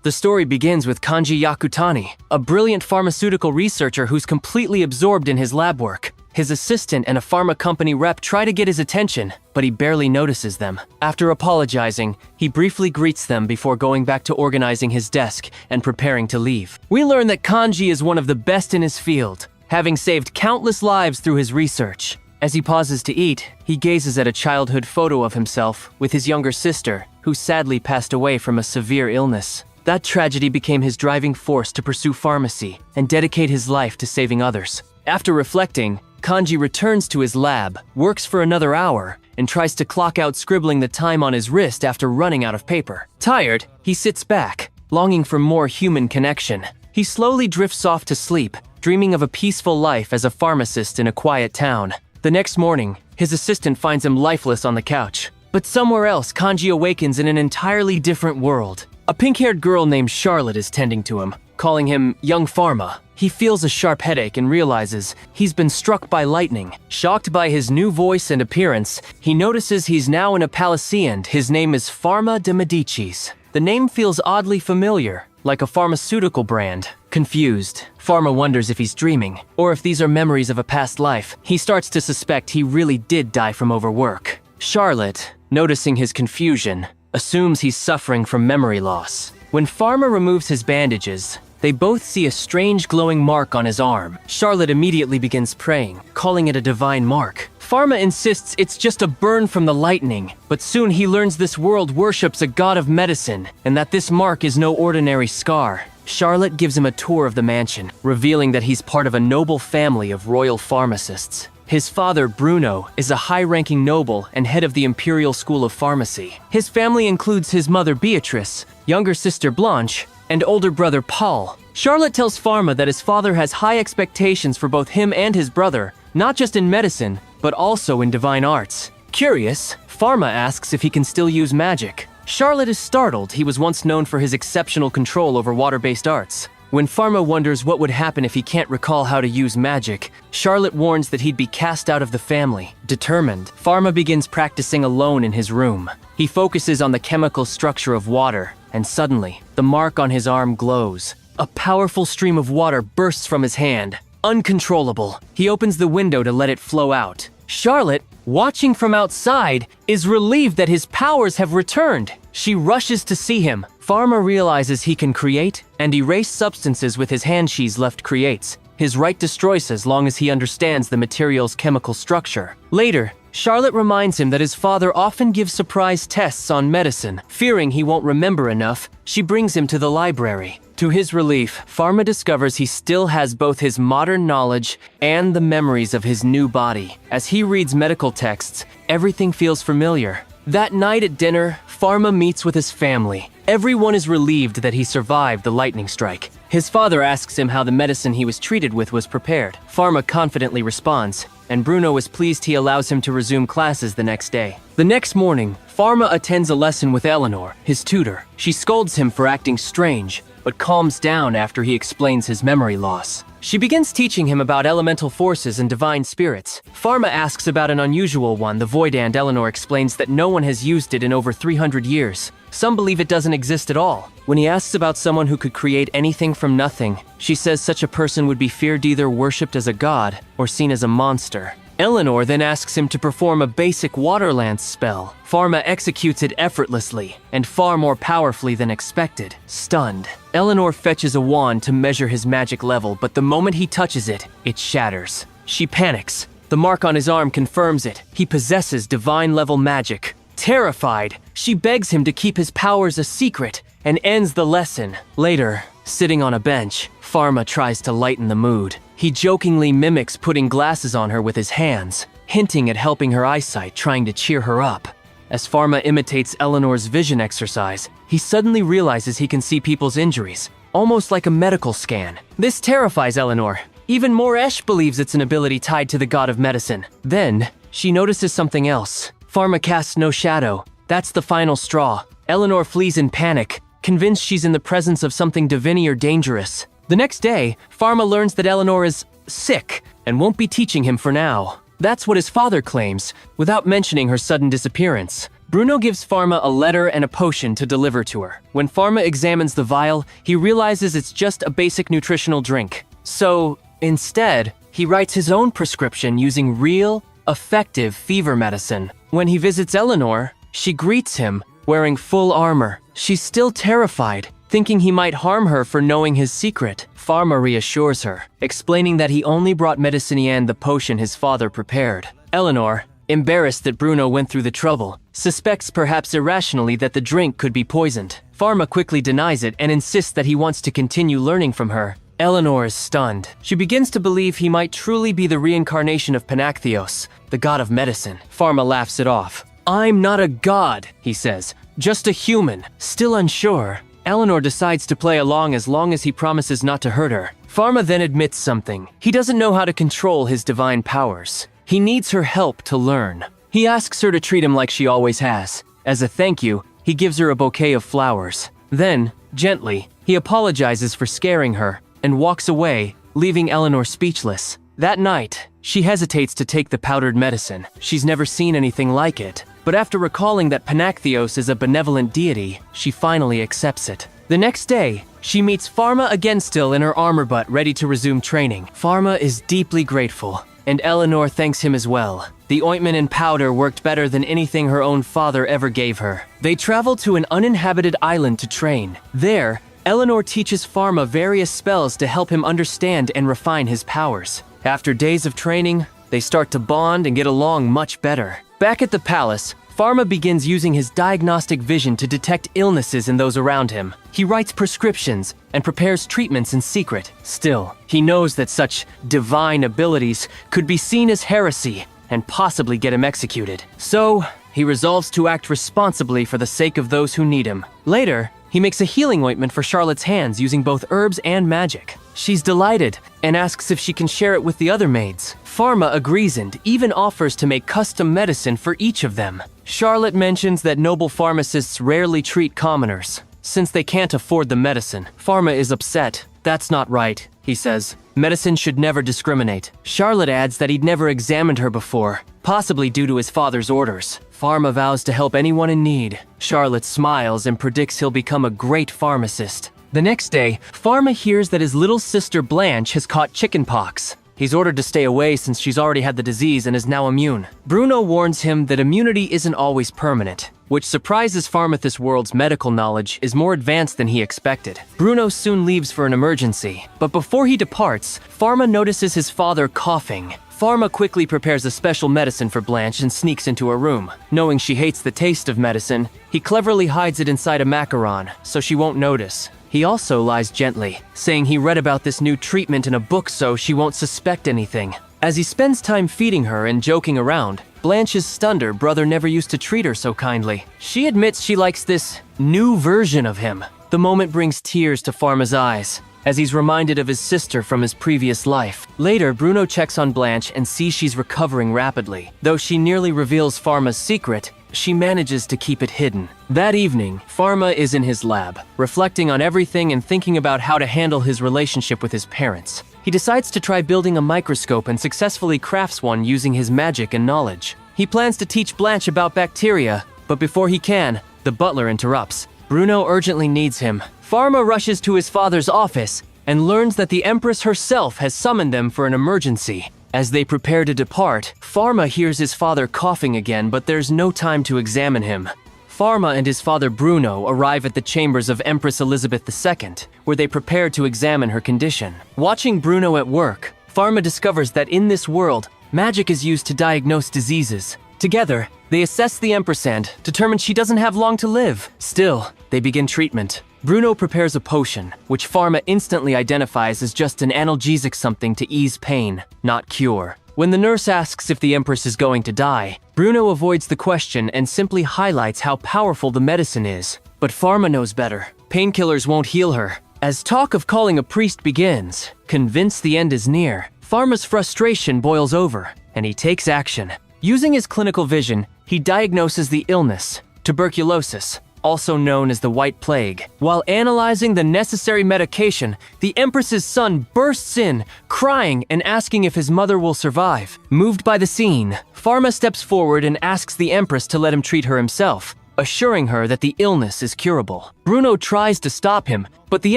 The story begins with Kanji Yakutani, a brilliant pharmaceutical researcher who's completely absorbed in his lab work. His assistant and a pharma company rep try to get his attention, but he barely notices them. After apologizing, he briefly greets them before going back to organizing his desk and preparing to leave. We learn that Kanji is one of the best in his field, having saved countless lives through his research. As he pauses to eat, he gazes at a childhood photo of himself with his younger sister, who sadly passed away from a severe illness. That tragedy became his driving force to pursue pharmacy and dedicate his life to saving others. After reflecting, Kanji returns to his lab, works for another hour, and tries to clock out scribbling the time on his wrist after running out of paper. Tired, he sits back, longing for more human connection. He slowly drifts off to sleep, dreaming of a peaceful life as a pharmacist in a quiet town. The next morning, his assistant finds him lifeless on the couch. But somewhere else, Kanji awakens in an entirely different world. A pink-haired girl named Charlotte is tending to him, calling him Young Falma. He feels a sharp headache and realizes he's been struck by lightning. Shocked by his new voice and appearance, he notices he's now in a palace and his name is Falma de Medicis. The name feels oddly familiar, like a pharmaceutical brand. Confused, Falma wonders if he's dreaming, or if these are memories of a past life. He starts to suspect he really did die from overwork. Charlotte, noticing his confusion, assumes he's suffering from memory loss. When Falma removes his bandages, they both see a strange glowing mark on his arm. Charlotte immediately begins praying, calling it a divine mark. Falma insists it's just a burn from the lightning, but soon he learns this world worships a god of medicine, and that this mark is no ordinary scar. Charlotte gives him a tour of the mansion, revealing that he's part of a noble family of royal pharmacists. His father, Bruno, is a high-ranking noble and head of the Imperial School of Pharmacy. His family includes his mother, Beatrice, younger sister, Blanche, and older brother, Paul. Charlotte tells Falma that his father has high expectations for both him and his brother, not just in medicine, but also in divine arts. Curious, Falma asks if he can still use magic. Charlotte is startled. He was once known for his exceptional control over water-based arts. When Falma wonders what would happen if he can't recall how to use magic, Charlotte warns that he'd be cast out of the family. Determined, Falma begins practicing alone in his room. He focuses on the chemical structure of water, and suddenly, the mark on his arm glows. A powerful stream of water bursts from his hand, uncontrollable. He opens the window to let it flow out. Charlotte, watching from outside, is relieved that his powers have returned. She rushes to see him. Falma realizes he can create and erase substances with his hand she's left creates. His right destroys as long as he understands the material's chemical structure. Later, Charlotte reminds him that his father often gives surprise tests on medicine. Fearing he won't remember enough, she brings him to the library. To his relief, Falma discovers he still has both his modern knowledge and the memories of his new body. As he reads medical texts, everything feels familiar. That night at dinner, Falma meets with his family. Everyone is relieved that he survived the lightning strike. His father asks him how the medicine he was treated with was prepared. Falma confidently responds, and Bruno is pleased he allows him to resume classes the next day. The next morning, Falma attends a lesson with Eleanor, his tutor. She scolds him for acting strange, but calms down after he explains his memory loss. She begins teaching him about elemental forces and divine spirits. Falma asks about an unusual one, the void, and Eleanor explains that no one has used it in over 300 years. Some believe it doesn't exist at all. When he asks about someone who could create anything from nothing, she says such a person would be feared, either worshipped as a god or seen as a monster. Eleanor then asks him to perform a basic water lance spell. Falma executes it effortlessly and far more powerfully than expected. Stunned, Eleanor fetches a wand to measure his magic level, but the moment he touches it, it shatters. She panics. The mark on his arm confirms it. He possesses divine-level magic. Terrified, she begs him to keep his powers a secret and ends the lesson. Later, sitting on a bench, Falma tries to lighten the mood. He jokingly mimics putting glasses on her with his hands, hinting at helping her eyesight, trying to cheer her up. As Falma imitates Eleanor's vision exercise, he suddenly realizes he can see people's injuries, almost like a medical scan. This terrifies Eleanor. Even more, Esh believes it's an ability tied to the god of medicine. Then, she notices something else. Falma casts no shadow. That's the final straw. Eleanor flees in panic, convinced she's in the presence of something divine or dangerous. The next day, Falma learns that Eleanor is sick and won't be teaching him for now. That's what his father claims, without mentioning her sudden disappearance. Bruno gives Falma a letter and a potion to deliver to her. When Falma examines the vial, he realizes it's just a basic nutritional drink. So, instead, he writes his own prescription using real, effective fever medicine. When he visits Eleanor, she greets him, wearing full armor. She's still terrified, thinking he might harm her for knowing his secret. Falma reassures her, explaining that he only brought medicine and the potion his father prepared. Eleanor, embarrassed that Bruno went through the trouble, suspects perhaps irrationally that the drink could be poisoned. Falma quickly denies it and insists that he wants to continue learning from her. Eleanor is stunned. She begins to believe he might truly be the reincarnation of Panakthios, the god of medicine. Falma laughs it off. "I'm not a god," he says, "just a human." Still unsure, Eleanor decides to play along as long as he promises not to hurt her. Falma then admits something. He doesn't know how to control his divine powers. He needs her help to learn. He asks her to treat him like she always has. As a thank you, he gives her a bouquet of flowers. Then, gently, he apologizes for scaring her and walks away, leaving Eleanor speechless. That night, she hesitates to take the powdered medicine. She's never seen anything like it. But after recalling that Panakthios is a benevolent deity, she finally accepts it. The next day, she meets Falma again, still in her armor but ready to resume training. Falma is deeply grateful, and Eleanor thanks him as well. The ointment and powder worked better than anything her own father ever gave her. They travel to an uninhabited island to train. There, Eleanor teaches Falma various spells to help him understand and refine his powers. After days of training, they start to bond and get along much better. Back at the palace, Falma begins using his diagnostic vision to detect illnesses in those around him. He writes prescriptions and prepares treatments in secret. Still, he knows that such divine abilities could be seen as heresy and possibly get him executed. So, he resolves to act responsibly for the sake of those who need him. Later, he makes a healing ointment for Charlotte's hands using both herbs and magic. She's delighted and asks if she can share it with the other maids. Falma agrees and even offers to make custom medicine for each of them. Charlotte mentions that noble pharmacists rarely treat commoners, since they can't afford the medicine. Falma is upset. "That's not right," he says. "Medicine should never discriminate." Charlotte adds that he'd never examined her before, possibly due to his father's orders. Falma vows to help anyone in need. Charlotte smiles and predicts he'll become a great pharmacist. The next day, Falma hears that his little sister Blanche has caught chickenpox. He's ordered to stay away since she's already had the disease and is now immune. Bruno warns him that immunity isn't always permanent, which surprises Falma. This world's medical knowledge is more advanced than he expected. Bruno soon leaves for an emergency, but before he departs, Falma notices his father coughing. Falma quickly prepares a special medicine for Blanche and sneaks into her room. Knowing she hates the taste of medicine, he cleverly hides it inside a macaron so she won't notice. He also lies gently, saying he read about this new treatment in a book so she won't suspect anything. As he spends time feeding her and joking around, Blanche is stunned. Her brother never used to treat her so kindly. She admits she likes this new version of him. The moment brings tears to Falma's eyes, as he's reminded of his sister from his previous life. Later, Bruno checks on Blanche and sees she's recovering rapidly. Though she nearly reveals Falma's secret, she manages to keep it hidden. That evening, Falma is in his lab, reflecting on everything and thinking about how to handle his relationship with his parents. He decides to try building a microscope and successfully crafts one using his magic and knowledge. He plans to teach Blanche about bacteria, but before he can, the butler interrupts. Bruno urgently needs him. Falma rushes to his father's office and learns that the Empress herself has summoned them for an emergency. As they prepare to depart, Falma hears his father coughing again, but there's no time to examine him. Falma and his father Bruno arrive at the chambers of Empress Elizabeth II, where they prepare to examine her condition. Watching Bruno at work, Falma discovers that in this world, magic is used to diagnose diseases. Together, they assess the Empress and determine she doesn't have long to live. Still, they begin treatment. Bruno prepares a potion, which Falma instantly identifies as just an analgesic, something to ease pain, not cure. When the nurse asks if the Empress is going to die, Bruno avoids the question and simply highlights how powerful the medicine is. But Falma knows better. Painkillers won't heal her. As talk of calling a priest begins, convinced the end is near, Falma's frustration boils over, and he takes action. Using his clinical vision, he diagnoses the illness, tuberculosis. also known as the White Plague. While analyzing the necessary medication, the Empress's son bursts in, crying and asking if his mother will survive. Moved by the scene, Falma steps forward and asks the Empress to let him treat her himself, assuring her that the illness is curable. Bruno tries to stop him, but the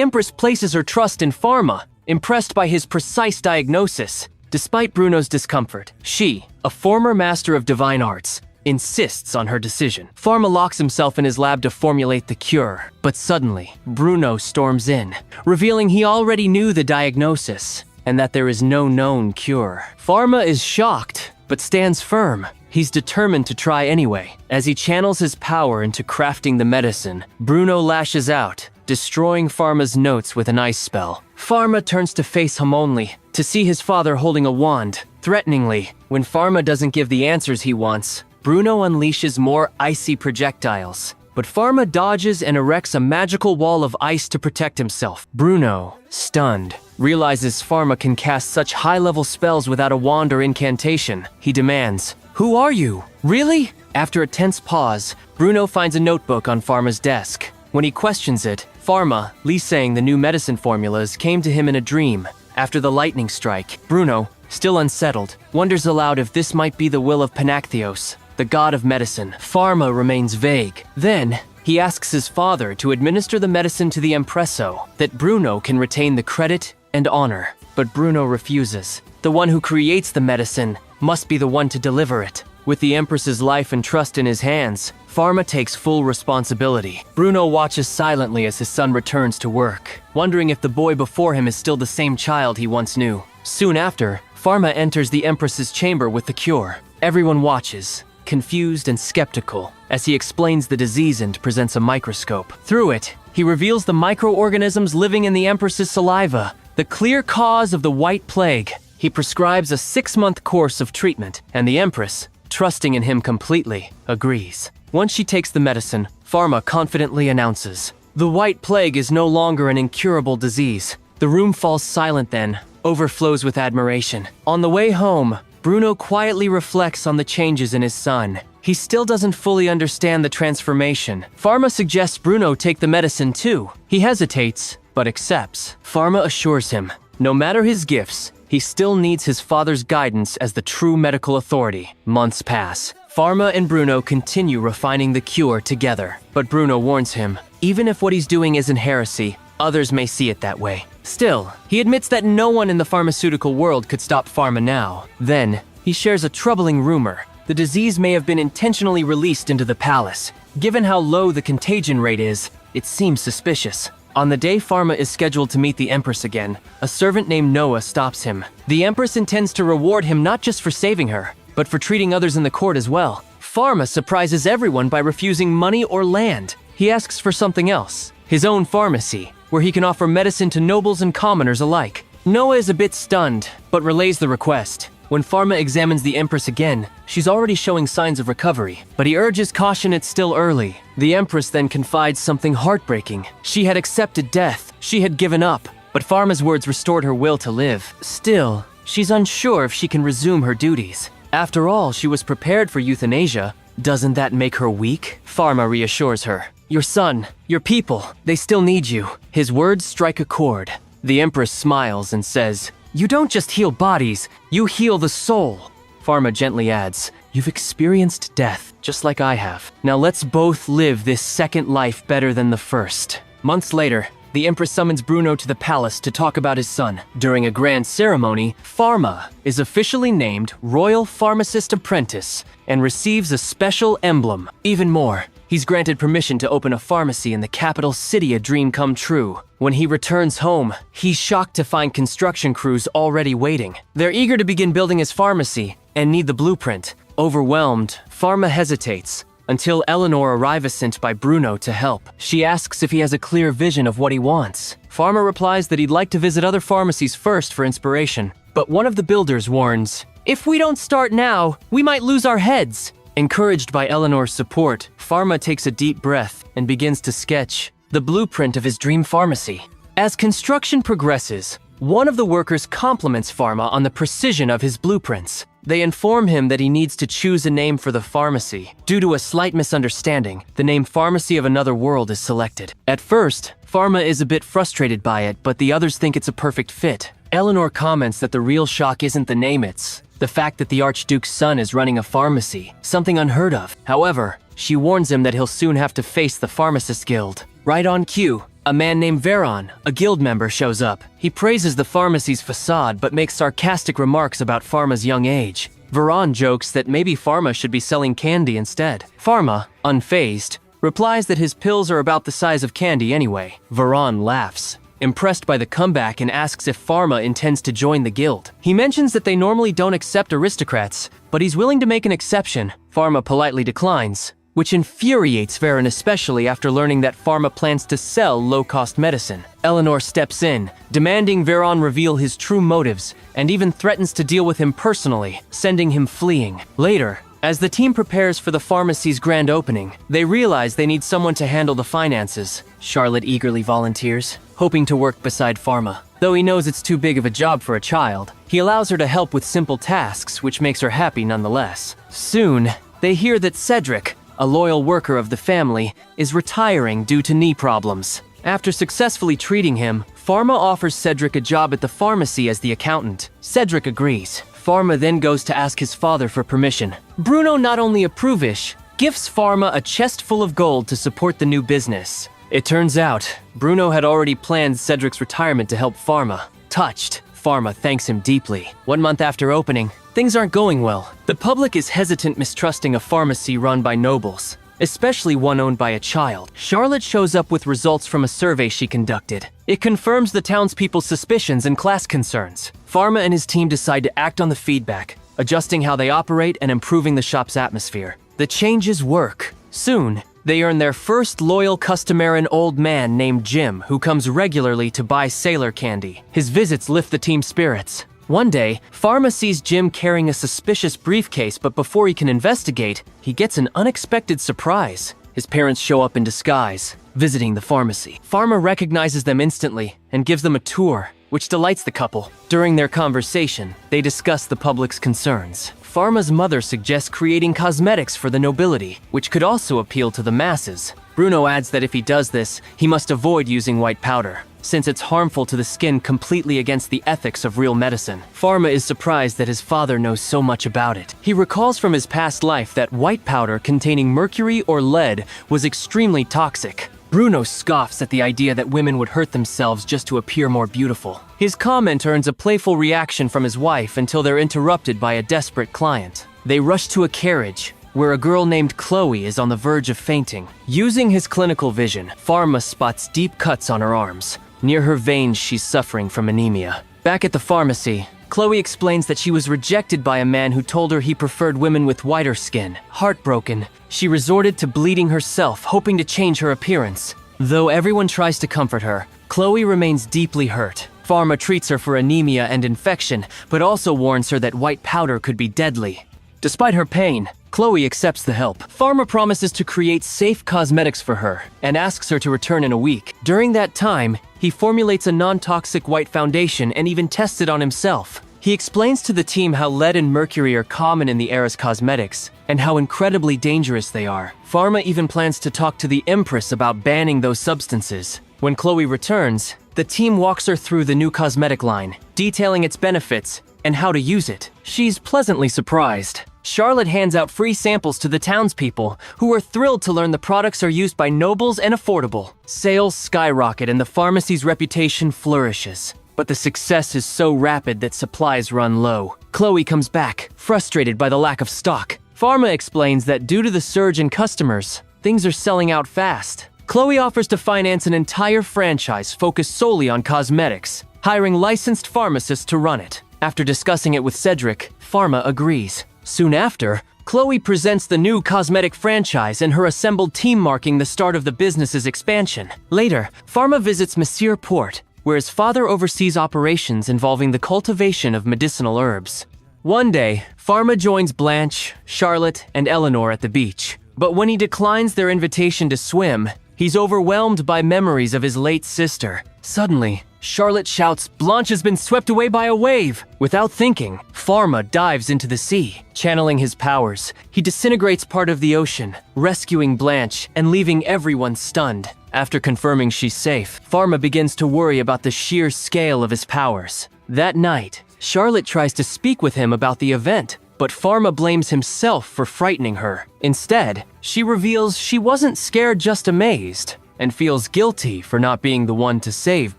Empress places her trust in Falma, impressed by his precise diagnosis. Despite Bruno's discomfort, she, a former master of divine arts, insists on her decision. Falma locks himself in his lab to formulate the cure, but suddenly, Bruno storms in, revealing he already knew the diagnosis and that there is no known cure. Falma is shocked, but stands firm. He's determined to try anyway. As he channels his power into crafting the medicine, Bruno lashes out, destroying Falma's notes with an ice spell. Falma turns to face him only, to see his father holding a wand. Threateningly, when Falma doesn't give the answers he wants, Bruno unleashes more icy projectiles. But Falma dodges and erects a magical wall of ice to protect himself. Bruno, stunned, realizes Falma can cast such high-level spells without a wand or incantation. He demands, "Who are you? Really?" After a tense pause, Bruno finds a notebook on Falma's desk. When he questions it, Falma, saying the new medicine formulas, came to him in a dream. After the lightning strike, Bruno, still unsettled, wonders aloud if this might be the will of Panactheos, the god of medicine. Falma remains vague. Then, he asks his father to administer the medicine to the Empresso, that Bruno can retain the credit and honor. But Bruno refuses. The one who creates the medicine must be the one to deliver it. With the Empress's life and trust in his hands, Falma takes full responsibility. Bruno watches silently as his son returns to work, wondering if the boy before him is still the same child he once knew. Soon after, Falma enters the Empress's chamber with the cure. Everyone watches, confused and skeptical, as he explains the disease and presents a microscope. Through it, he reveals the microorganisms living in the Empress's saliva, the clear cause of the White Plague. He prescribes a 6-month course of treatment, and the Empress, trusting in him completely, agrees. Once she takes the medicine, Falma confidently announces, "The White Plague is no longer an incurable disease." The room falls silent then, overflows with admiration. On the way home, Bruno quietly reflects on the changes in his son. He still doesn't fully understand the transformation. Falma suggests Bruno take the medicine too. He hesitates, but accepts. Falma assures him, no matter his gifts, he still needs his father's guidance as the true medical authority. Months pass. Falma and Bruno continue refining the cure together. But Bruno warns him, even if what he's doing isn't heresy, others may see it that way. Still, he admits that no one in the pharmaceutical world could stop Falma now. Then, he shares a troubling rumor. The disease may have been intentionally released into the palace. Given how low the contagion rate is, it seems suspicious. On the day Falma is scheduled to meet the Empress again, a servant named Noah stops him. The Empress intends to reward him not just for saving her, but for treating others in the court as well. Falma surprises everyone by refusing money or land. He asks for something else, his own pharmacy, where he can offer medicine to nobles and commoners alike. Noah is a bit stunned, but relays the request. When Falma examines the Empress again, she's already showing signs of recovery, but he urges caution it's still early. The Empress then confides something heartbreaking. She had accepted death, she had given up, but Falma's words restored her will to live. Still, she's unsure if she can resume her duties. After all, she was prepared for euthanasia. Doesn't that make her weak? Falma reassures her. Your son, your people, they still need you. His words strike a chord. The Empress smiles and says, "You don't just heal bodies, you heal the soul." Falma gently adds, "You've experienced death, just like I have. Now let's both live this second life better than the first." Months later, the Empress summons Bruno to the palace to talk about his son. During a grand ceremony, Falma is officially named Royal Pharmacist Apprentice and receives a special emblem. Even more, he's granted permission to open a pharmacy in the capital city, a dream come true. When he returns home, he's shocked to find construction crews already waiting. They're eager to begin building his pharmacy and need the blueprint. Overwhelmed, Falma hesitates until Eleanor arrives sent by Bruno to help. She asks if he has a clear vision of what he wants. Falma replies that he'd like to visit other pharmacies first for inspiration. But one of the builders warns, "If we don't start now, we might lose our heads." Encouraged by Eleanor's support, Falma takes a deep breath and begins to sketch the blueprint of his dream pharmacy. As construction progresses, one of the workers compliments Falma on the precision of his blueprints. They inform him that he needs to choose a name for the pharmacy. Due to a slight misunderstanding, the name Pharmacy of Another World is selected. At first, Falma is a bit frustrated by it, but the others think it's a perfect fit. Eleanor comments that the real shock isn't the name, it's the fact that the Archduke's son is running a pharmacy, something unheard of. However, she warns him that he'll soon have to face the Pharmacist Guild. Right on cue, a man named Veron, a guild member, shows up. He praises the pharmacy's facade but makes sarcastic remarks about Pharma's young age. Veron jokes that maybe Pharma should be selling candy instead. Pharma, unfazed, replies that his pills are about the size of candy anyway. Veron laughs, impressed by the comeback, and asks if Pharma intends to join the guild. He mentions that they normally don't accept aristocrats, but he's willing to make an exception. Pharma politely declines, which infuriates Veron, especially after learning that Pharma plans to sell low-cost medicine. Eleanor steps in, demanding Veron reveal his true motives, and even threatens to deal with him personally, sending him fleeing. Later, as the team prepares for the pharmacy's grand opening, they realize they need someone to handle the finances. Charlotte eagerly volunteers, hoping to work beside Pharma. Though he knows it's too big of a job for a child, he allows her to help with simple tasks, which makes her happy nonetheless. Soon, they hear that Cedric, a loyal worker of the family, is retiring due to knee problems. After successfully treating him, Pharma offers Cedric a job at the pharmacy as the accountant. Cedric agrees. Pharma then goes to ask his father for permission. Bruno not only approves, gifts Pharma a chest full of gold to support the new business. It turns out, Bruno had already planned Cedric's retirement to help Pharma. Touched, Pharma thanks him deeply. 1 month after opening, things aren't going well. The public is hesitant, mistrusting a pharmacy run by nobles, especially one owned by a child. Charlotte shows up with results from a survey she conducted. It confirms the townspeople's suspicions and class concerns. Pharma and his team decide to act on the feedback, adjusting how they operate and improving the shop's atmosphere. The changes work. Soon, they earn their first loyal customer, an old man named Jim, who comes regularly to buy sailor candy. His visits lift the team's spirits. One day, Pharma sees Jim carrying a suspicious briefcase, but before he can investigate, he gets an unexpected surprise. His parents show up in disguise, visiting the pharmacy. Pharma recognizes them instantly and gives them a tour, which delights the couple. During their conversation, they discuss the public's concerns. Pharma's mother suggests creating cosmetics for the nobility, which could also appeal to the masses. Bruno adds that if he does this, he must avoid using white powder, since it's harmful to the skin, completely against the ethics of real medicine. Pharma is surprised that his father knows so much about it. He recalls from his past life that white powder containing mercury or lead was extremely toxic. Bruno scoffs at the idea that women would hurt themselves just to appear more beautiful. His comment earns a playful reaction from his wife until they're interrupted by a desperate client. They rush to a carriage, where a girl named Chloe is on the verge of fainting. Using his clinical vision, Pharma spots deep cuts on her arms. Near her veins, she's suffering from anemia. Back at the pharmacy, Chloe explains that she was rejected by a man who told her he preferred women with whiter skin. Heartbroken, she resorted to bleeding herself, hoping to change her appearance. Though everyone tries to comfort her, Chloe remains deeply hurt. Pharma treats her for anemia and infection, but also warns her that white powder could be deadly. Despite her pain, Chloe accepts the help. Pharma promises to create safe cosmetics for her and asks her to return in a week. During that time, he formulates a non-toxic white foundation and even tests it on himself. He explains to the team how lead and mercury are common in the era's cosmetics and how incredibly dangerous they are. Pharma even plans to talk to the Empress about banning those substances. When Chloe returns, the team walks her through the new cosmetic line, detailing its benefits and how to use it. She's pleasantly surprised. Charlotte hands out free samples to the townspeople, who are thrilled to learn the products are used by nobles and affordable. Sales skyrocket and the pharmacy's reputation flourishes. But the success is so rapid that supplies run low. Chloe comes back, frustrated by the lack of stock. Pharma explains that due to the surge in customers, things are selling out fast. Chloe offers to finance an entire franchise focused solely on cosmetics, hiring licensed pharmacists to run it. After discussing it with Cedric, Pharma agrees. Soon after, Chloe presents the new cosmetic franchise and her assembled team, marking the start of the business's expansion. Later, Pharma visits Monsieur Port, where his father oversees operations involving the cultivation of medicinal herbs. One day, Pharma joins Blanche, Charlotte, and Eleanor at the beach. But when he declines their invitation to swim, he's overwhelmed by memories of his late sister. Suddenly, Charlotte shouts, "Blanche has been swept away by a wave!" Without thinking, Falma dives into the sea. Channeling his powers, he disintegrates part of the ocean, rescuing Blanche and leaving everyone stunned. After confirming she's safe, Falma begins to worry about the sheer scale of his powers. That night, Charlotte tries to speak with him about the event, but Falma blames himself for frightening her. Instead, she reveals she wasn't scared, just amazed, and feels guilty for not being the one to save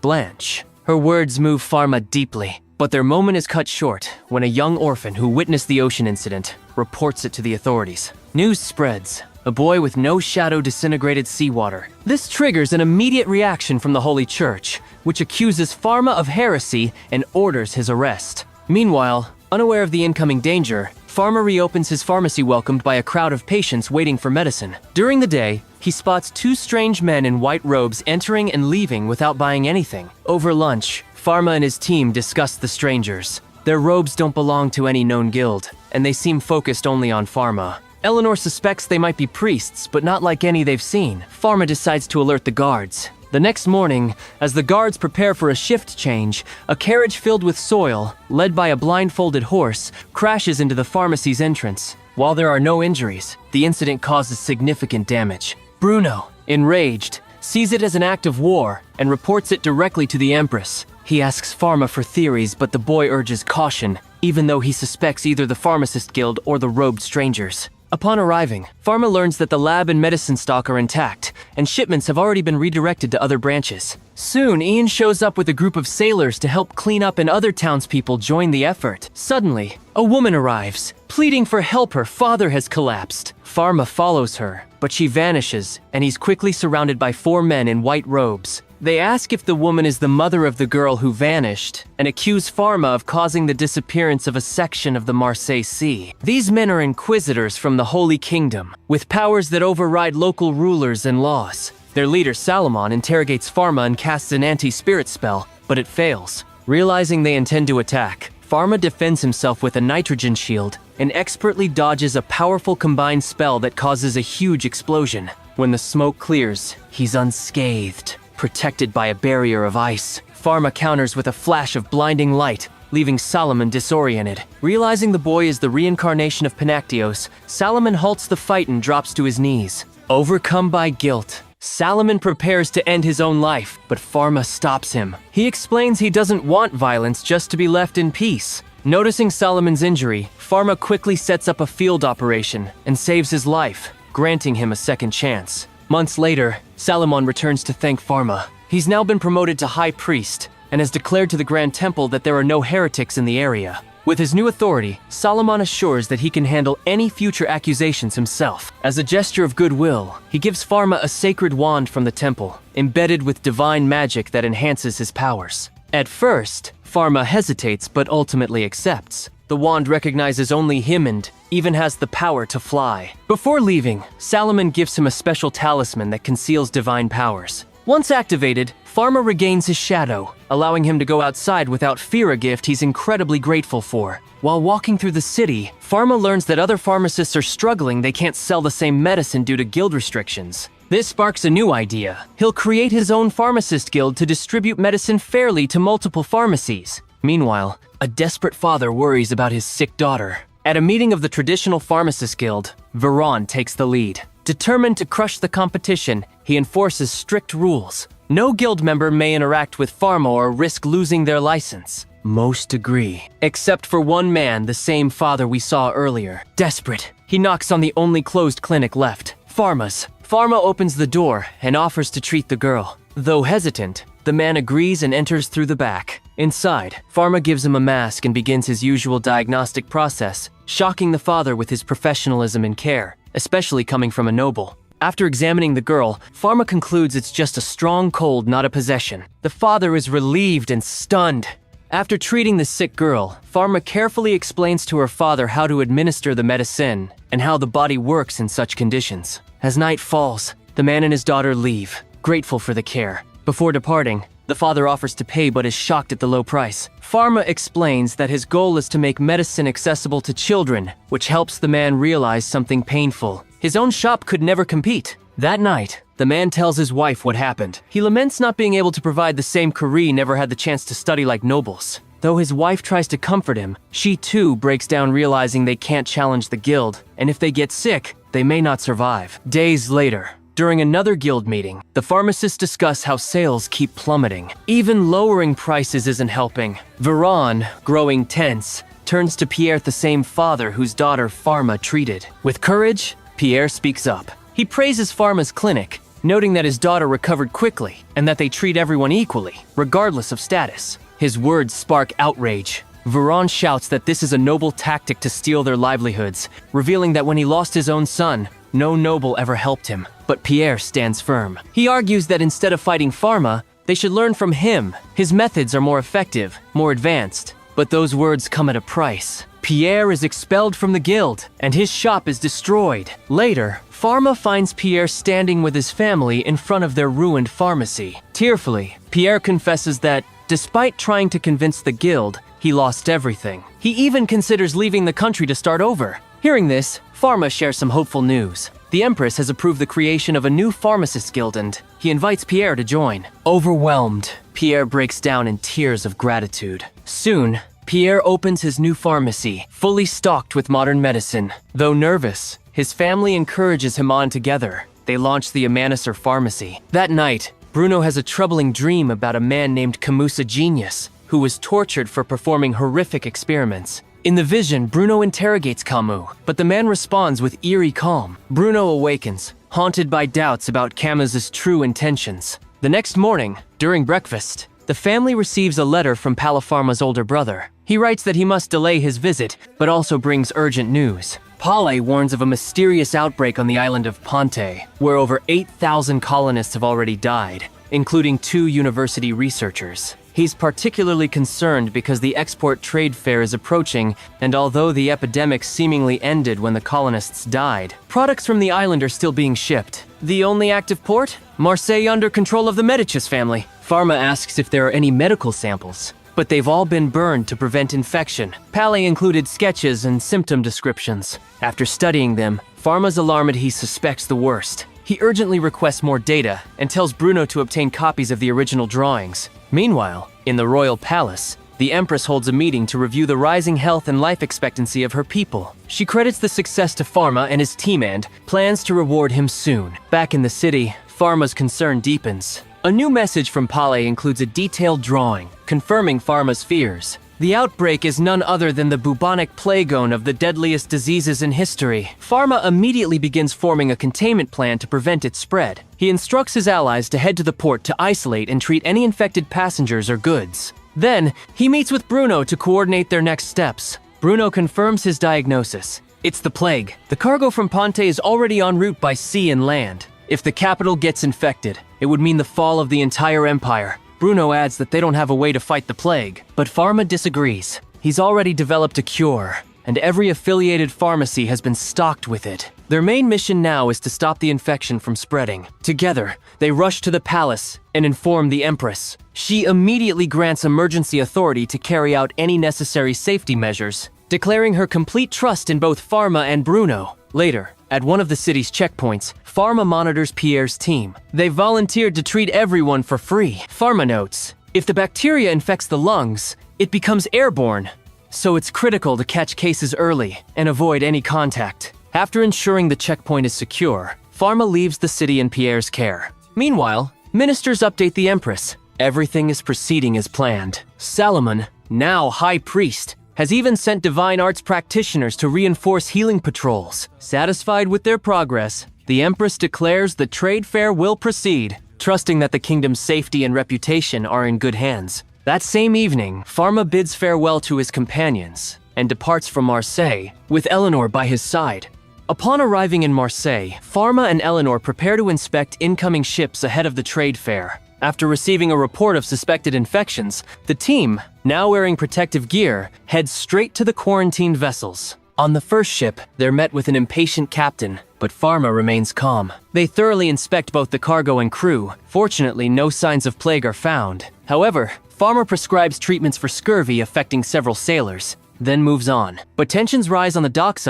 Blanche. Her words move Falma deeply, but their moment is cut short when a young orphan who witnessed the ocean incident reports it to the authorities. News spreads. A boy with no shadow disintegrated seawater. This triggers an immediate reaction from the Holy Church, which accuses Falma of heresy and orders his arrest. Meanwhile, unaware of the incoming danger, Falma reopens his pharmacy welcomed by a crowd of patients waiting for medicine. During the day, he spots two strange men in white robes entering and leaving without buying anything. Over lunch, Falma and his team discuss the strangers. Their robes don't belong to any known guild, and they seem focused only on Falma. Eleanor suspects they might be priests, but not like any they've seen. Falma decides to alert the guards. The next morning, as the guards prepare for a shift change, a carriage filled with soil, led by a blindfolded horse, crashes into the pharmacy's entrance. While there are no injuries, the incident causes significant damage. Bruno, enraged, sees it as an act of war and reports it directly to the Empress. He asks Falma for theories, but the boy urges caution, even though he suspects either the Pharmacist Guild or the robed strangers. Upon arriving, Falma learns that the lab and medicine stock are intact, and shipments have already been redirected to other branches. Soon, Ian shows up with a group of sailors to help clean up, and other townspeople join the effort. Suddenly, a woman arrives, pleading for help. Her father has collapsed. Falma follows her, but she vanishes, and he's quickly surrounded by 4 men in white robes. They ask if the woman is the mother of the girl who vanished, and accuse Falma of causing the disappearance of a section of the Marseille Sea. These men are inquisitors from the Holy Kingdom, with powers that override local rulers and laws. Their leader, Salomon, interrogates Falma and casts an anti-spirit spell, but it fails. Realizing they intend to attack, Falma defends himself with a nitrogen shield and expertly dodges a powerful combined spell that causes a huge explosion. When the smoke clears, he's unscathed, protected by a barrier of ice. Falma counters with a flash of blinding light, leaving Solomon disoriented. Realizing the boy is the reincarnation of Panactios, Solomon halts the fight and drops to his knees. Overcome by guilt, Solomon prepares to end his own life, but Falma stops him. He explains he doesn't want violence, just to be left in peace. Noticing Solomon's injury, Falma quickly sets up a field operation and saves his life, granting him a second chance. Months later, Salomon returns to thank Falma. He's now been promoted to High Priest and has declared to the Grand Temple that there are no heretics in the area. With his new authority, Salomon assures that he can handle any future accusations himself. As a gesture of goodwill, he gives Falma a sacred wand from the temple, embedded with divine magic that enhances his powers. At first, Falma hesitates but ultimately accepts. The wand recognizes only him and even has the power to fly. Before leaving, Salomon gives him a special talisman that conceals divine powers. Once activated, Falma regains his shadow, allowing him to go outside without fear, a gift he's incredibly grateful for. While walking through the city, Falma learns that other pharmacists are struggling. They can't sell the same medicine due to guild restrictions. This sparks a new idea. He'll create his own pharmacist guild to distribute medicine fairly to multiple pharmacies. Meanwhile, a desperate father worries about his sick daughter. At a meeting of the traditional pharmacist guild, Veron takes the lead. Determined to crush the competition, he enforces strict rules. No guild member may interact with Falma or risk losing their license. Most agree, except for one man, the same father we saw earlier. Desperate, he knocks on the only closed clinic left, Falma's. Falma opens the door and offers to treat the girl. Though hesitant, the man agrees and enters through the back. Inside, Falma gives him a mask and begins his usual diagnostic process, shocking the father with his professionalism and care, especially coming from a noble. After examining the girl, Falma concludes it's just a strong cold, not a possession. The father is relieved and stunned. After treating the sick girl, Falma carefully explains to her father how to administer the medicine and how the body works in such conditions. As night falls, the man and his daughter leave, grateful for the care. Before departing, the father offers to pay but is shocked at the low price. Falma explains that his goal is to make medicine accessible to children, which helps the man realize something painful. His own shop could never compete. That night, the the man tells his wife what happened. He laments not being able to provide the same Kuri never had the chance to study like nobles. Though his wife tries to comfort him, she too breaks down realizing they can't challenge the guild, and if they get sick, they may not survive. Days later, during another guild meeting, the pharmacists discuss how sales keep plummeting. Even lowering prices isn't helping. Veron, growing tense, turns to Pierre, the same father whose daughter Falma treated. With courage, Pierre speaks up. He praises Falma's clinic, noting that his daughter recovered quickly and that they treat everyone equally, regardless of status. His words spark outrage. Veron shouts that this is a noble tactic to steal their livelihoods, revealing that when he lost his own son, no noble ever helped him. But Pierre stands firm. He argues that instead of fighting Falma, they should learn from him. His methods are more effective, more advanced. But those words come at a price. Pierre is expelled from the guild, and his shop is destroyed. Later, Falma finds Pierre standing with his family in front of their ruined pharmacy. Tearfully, Pierre confesses that, despite trying to convince the guild, he lost everything. He even considers leaving the country to start over. Hearing this, Falma shares some hopeful news. The Empress has approved the creation of a new pharmacist guild, and he invites Pierre to join. Overwhelmed, Pierre breaks down in tears of gratitude. Soon, Pierre opens his new pharmacy, fully stocked with modern medicine. Though nervous, his family encourages him on together. They launch the Amanecer Pharmacy. That night, Bruno has a troubling dream about a man named Camusa Genius, who was tortured for performing horrific experiments. In the vision, Bruno interrogates Camus, but the man responds with eerie calm. Bruno awakens, haunted by doubts about Camus's true intentions. The next morning, during breakfast, the family receives a letter from Palafarma's older brother. He writes that he must delay his visit, but also brings urgent news. Pale warns of a mysterious outbreak on the island of Ponte, where over 8,000 colonists have already died, including 2 university researchers. He's particularly concerned because the export trade fair is approaching, and although the epidemic seemingly ended when the colonists died, products from the island are still being shipped. The only active port? Marseille, under control of the Medicis family. Falma asks if there are any medical samples, but they've all been burned to prevent infection. Pale included sketches and symptom descriptions. After studying them, Falma's alarmed he suspects the worst. He urgently requests more data and tells Bruno to obtain copies of the original drawings. Meanwhile, in the royal palace, the Empress holds a meeting to review the rising health and life expectancy of her people. She credits the success to Falma and his team and plans to reward him soon. Back in the city, Falma's concern deepens. A new message from Pale includes a detailed drawing, confirming Falma's fears. The outbreak is none other than the bubonic plague-one of the deadliest diseases in history. Falma immediately begins forming a containment plan to prevent its spread. He instructs his allies to head to the port to isolate and treat any infected passengers or goods. Then, he meets with Bruno to coordinate their next steps. Bruno confirms his diagnosis. It's the plague. The cargo from Ponte is already en route by sea and land. If the capital gets infected, it would mean the fall of the entire empire. Bruno adds that they don't have a way to fight the plague, but Falma disagrees. He's already developed a cure, and every affiliated pharmacy has been stocked with it. Their main mission now is to stop the infection from spreading. Together, they rush to the palace and inform the Empress. She immediately grants emergency authority to carry out any necessary safety measures, declaring her complete trust in both Falma and Bruno. Later, at one of the city's checkpoints, Falma monitors Pierre's team. They volunteered to treat everyone for free. Falma notes, if the bacteria infects the lungs, it becomes airborne. So it's critical to catch cases early and avoid any contact. After ensuring the checkpoint is secure, Falma leaves the city in Pierre's care. Meanwhile, ministers update the Empress. Everything is proceeding as planned. Salomon, now High Priest, has even sent divine arts practitioners to reinforce healing patrols. Satisfied with their progress, the Empress declares the trade fair will proceed, trusting that the kingdom's safety and reputation are in good hands. That same evening, Falma bids farewell to his companions and departs from Marseille, with Eleanor by his side. Upon arriving in Marseille, Falma and Eleanor prepare to inspect incoming ships ahead of the trade fair. After receiving a report of suspected infections, the team, now wearing protective gear, heads straight to the quarantined vessels. On the first ship, they're met with an impatient captain, but Falma remains calm. They thoroughly inspect both the cargo and crew. Fortunately, no signs of plague are found. However, Falma prescribes treatments for scurvy affecting several sailors, then moves on. But tensions rise on the docks.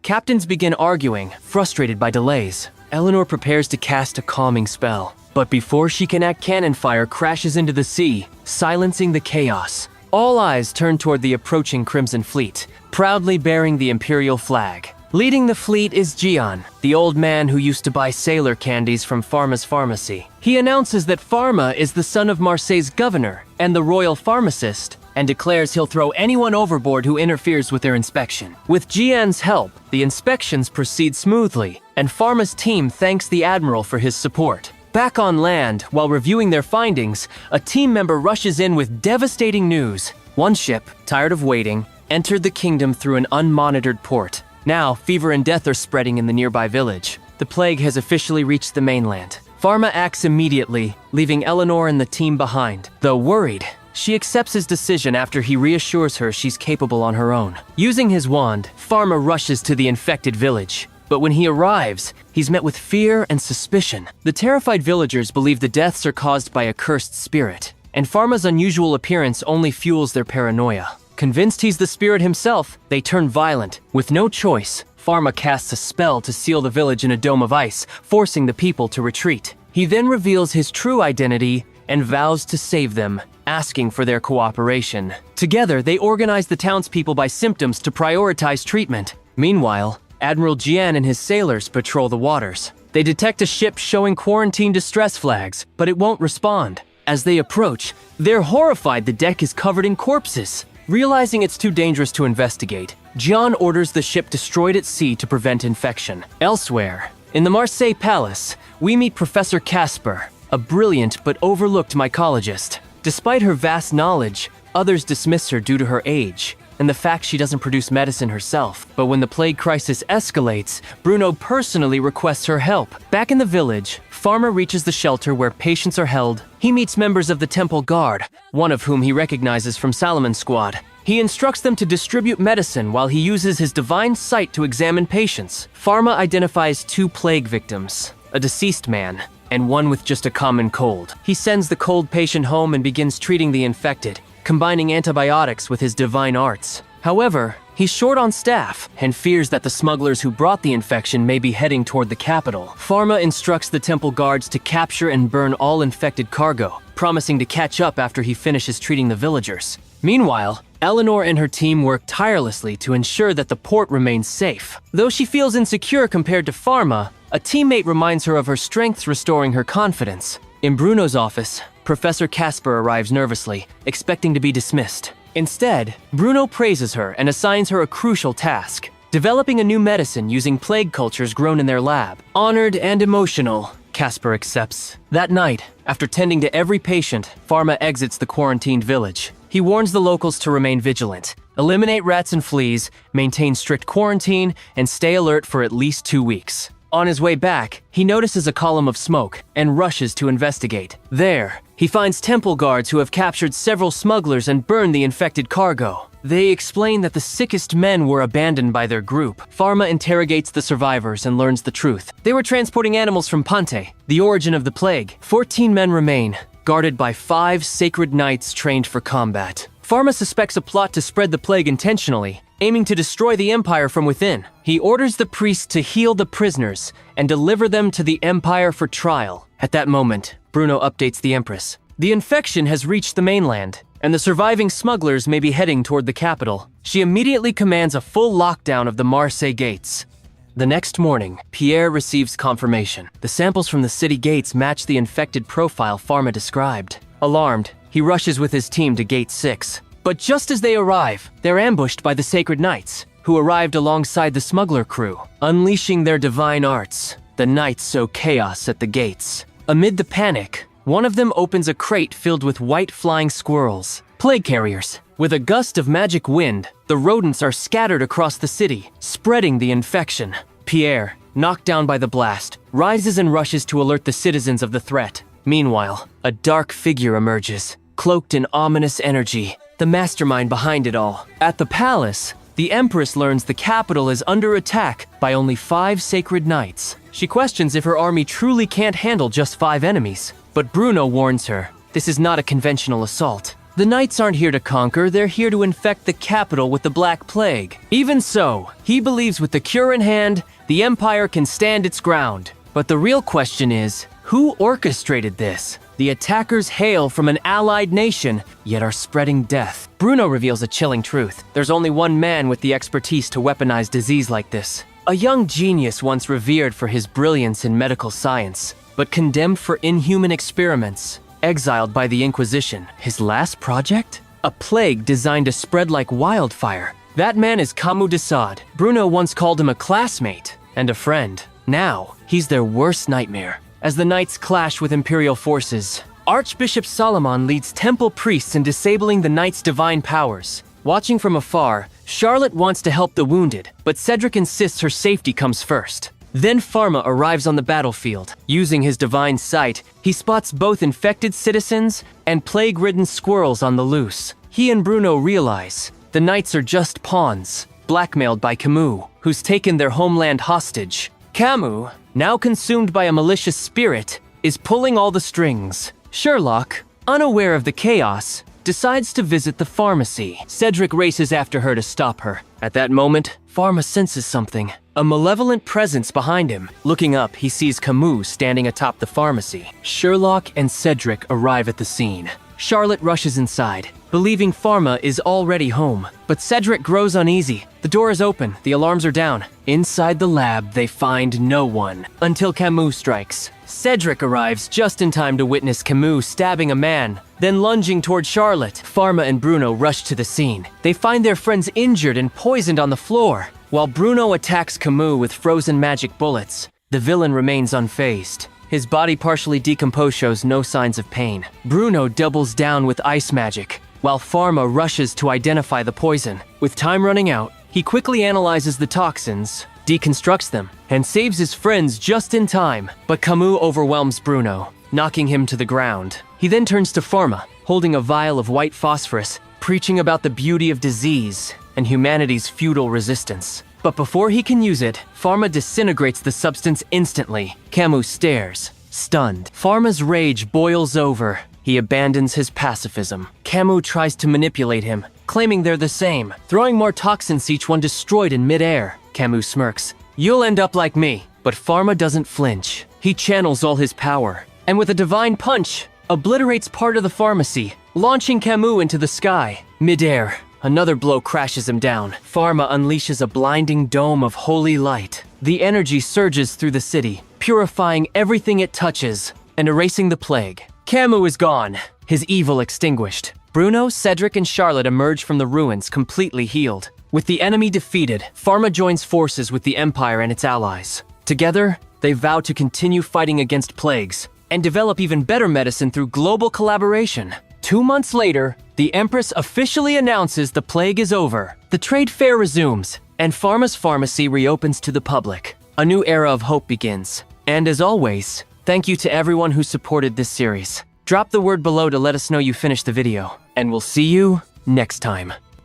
Captains begin arguing, frustrated by delays. Eleanor prepares to cast a calming spell, but before she can act, cannon fire crashes into the sea, silencing the chaos. All eyes turn toward the approaching Crimson Fleet, proudly bearing the Imperial flag. Leading the fleet is Gian, the old man who used to buy sailor candies from Falma's pharmacy. He announces that Falma is the son of Marseille's governor and the royal pharmacist, and declares he'll throw anyone overboard who interferes with their inspection. With Gian's help, the inspections proceed smoothly, and Falma's team thanks the admiral for his support. Back on land, while reviewing their findings, a team member rushes in with devastating news. One ship, tired of waiting, entered the kingdom through an unmonitored port. Now, fever and death are spreading in the nearby village. The plague has officially reached the mainland. Falma acts immediately, leaving Eleanor and the team behind. Though worried, she accepts his decision after he reassures her she's capable on her own. Using his wand, Falma rushes to the infected village. But when he arrives, he's met with fear and suspicion. The terrified villagers believe the deaths are caused by a cursed spirit, and Falma's unusual appearance only fuels their paranoia. Convinced he's the spirit himself, they turn violent. With no choice, Falma casts a spell to seal the village in a dome of ice, forcing the people to retreat. He then reveals his true identity and vows to save them, asking for their cooperation. Together, they organize the townspeople by symptoms to prioritize treatment. Meanwhile, Admiral Gian and his sailors patrol the waters. They detect a ship showing quarantine distress flags, but it won't respond. As they approach, they're horrified the deck is covered in corpses. Realizing it's too dangerous to investigate, Gian orders the ship destroyed at sea to prevent infection. Elsewhere, in the Marseille Palace, we meet Professor Casper, a brilliant but overlooked mycologist. Despite her vast knowledge, others dismiss her due to her age and the fact she doesn't produce medicine herself. But when the plague crisis escalates, Bruno personally requests her help. Back in the village, Falma reaches the shelter where patients are held. He meets members of the Temple Guard, one of whom he recognizes from Salomon's squad. He instructs them to distribute medicine while he uses his divine sight to examine patients. Falma identifies 2 plague victims, a deceased man and one with just a common cold. He sends the cold patient home and begins treating the infected, combining antibiotics with his divine arts. However, he's short on staff and fears that the smugglers who brought the infection may be heading toward the capital. Falma instructs the temple guards to capture and burn all infected cargo, promising to catch up after he finishes treating the villagers. Meanwhile, Eleanor and her team work tirelessly to ensure that the port remains safe. Though she feels insecure compared to Falma, a teammate reminds her of her strengths, restoring her confidence. In Bruno's office, Professor Casper arrives nervously, expecting to be dismissed. Instead, Bruno praises her and assigns her a crucial task: developing a new medicine using plague cultures grown in their lab. Honored and emotional, Casper accepts. That night, after tending to every patient, Falma exits the quarantined village. He warns the locals to remain vigilant, eliminate rats and fleas, maintain strict quarantine, and stay alert for at least 2 weeks. On his way back, he notices a column of smoke and rushes to investigate. There, he finds temple guards who have captured several smugglers and burned the infected cargo. They explain that the sickest men were abandoned by their group. Falma interrogates the survivors and learns the truth. They were transporting animals from Pante, the origin of the plague. 14 men remain, guarded by 5 sacred knights trained for combat. Falma suspects a plot to spread the plague intentionally, aiming to destroy the Empire from within. He orders the priests to heal the prisoners and deliver them to the Empire for trial. At that moment, Bruno updates the Empress. The infection has reached the mainland, and the surviving smugglers may be heading toward the capital. She immediately commands a full lockdown of the Marseille gates. The next morning, Pierre receives confirmation. The samples from the city gates match the infected profile Falma described. Alarmed, he rushes with his team to Gate 6. But just as they arrive, they're ambushed by the Sacred Knights, who arrived alongside the smuggler crew. Unleashing their divine arts, the knights sow chaos at the gates. Amid the panic, one of them opens a crate filled with white flying squirrels, plague carriers. With a gust of magic wind, the rodents are scattered across the city, spreading the infection. Pierre, knocked down by the blast, rises and rushes to alert the citizens of the threat. Meanwhile, a dark figure emerges, cloaked in ominous energy, the mastermind behind it all. At the palace, the Empress learns the capital is under attack by only 5 sacred knights. She questions if her army truly can't handle just 5 enemies. But Bruno warns her, this is not a conventional assault. The knights aren't here to conquer, they're here to infect the capital with the Black Plague. Even so, he believes with the cure in hand, the Empire can stand its ground. But the real question is, who orchestrated this? The attackers hail from an allied nation, yet are spreading death. Bruno reveals a chilling truth. There's only one man with the expertise to weaponize disease like this. A young genius once revered for his brilliance in medical science, but condemned for inhuman experiments, exiled by the Inquisition. His last project? A plague designed to spread like wildfire. That man is Camus de Sade. Bruno once called him a classmate and a friend. Now, he's their worst nightmare. As the knights clash with Imperial forces, Archbishop Solomon leads temple priests in disabling the knights' divine powers. Watching from afar, Charlotte wants to help the wounded, but Cedric insists her safety comes first. Then Falma arrives on the battlefield. Using his divine sight, he spots both infected citizens and plague-ridden squirrels on the loose. He and Bruno realize the knights are just pawns, blackmailed by Camus, who's taken their homeland hostage. Camus, now consumed by a malicious spirit, is pulling all the strings. Sherlock, unaware of the chaos, decides to visit the pharmacy. Cedric races after her to stop her. At that moment, Falma senses something, a malevolent presence behind him. Looking up, he sees Camus standing atop the pharmacy. Sherlock and Cedric arrive at the scene. Charlotte rushes inside, believing Falma is already home. But Cedric grows uneasy. The door is open, the alarms are down. Inside the lab, they find no one, until Camus strikes. Cedric arrives just in time to witness Camus stabbing a man, then lunging toward Charlotte. Falma and Bruno rush to the scene. They find their friends injured and poisoned on the floor. While Bruno attacks Camus with frozen magic bullets, the villain remains unfazed. His body partially decomposed shows no signs of pain. Bruno doubles down with ice magic, while Falma rushes to identify the poison. With time running out, he quickly analyzes the toxins, deconstructs them, and saves his friends just in time. But Camus overwhelms Bruno, knocking him to the ground. He then turns to Falma, holding a vial of white phosphorus, preaching about the beauty of disease and humanity's futile resistance. But before he can use it, Falma disintegrates the substance instantly. Camus stares, stunned. Falma's rage boils over. He abandons his pacifism. Camus tries to manipulate him, claiming they're the same, throwing more toxins, each one destroyed in midair. Camus smirks. You'll end up like me. But Falma doesn't flinch. He channels all his power, and with a divine punch, obliterates part of the pharmacy, launching Camus into the sky. Midair, another blow crashes him down. Falma unleashes a blinding dome of holy light. The energy surges through the city, purifying everything it touches and erasing the plague. Camus is gone, his evil extinguished. Bruno, Cedric, and Charlotte emerge from the ruins completely healed. With the enemy defeated, Falma joins forces with the Empire and its allies. Together, they vow to continue fighting against plagues and develop even better medicine through global collaboration. 2 months later, the Empress officially announces the plague is over. The trade fair resumes, and Falma's pharmacy reopens to the public. A new era of hope begins. And as always, thank you to everyone who supported this series. Drop the word below to let us know you finished the video, and we'll see you next time.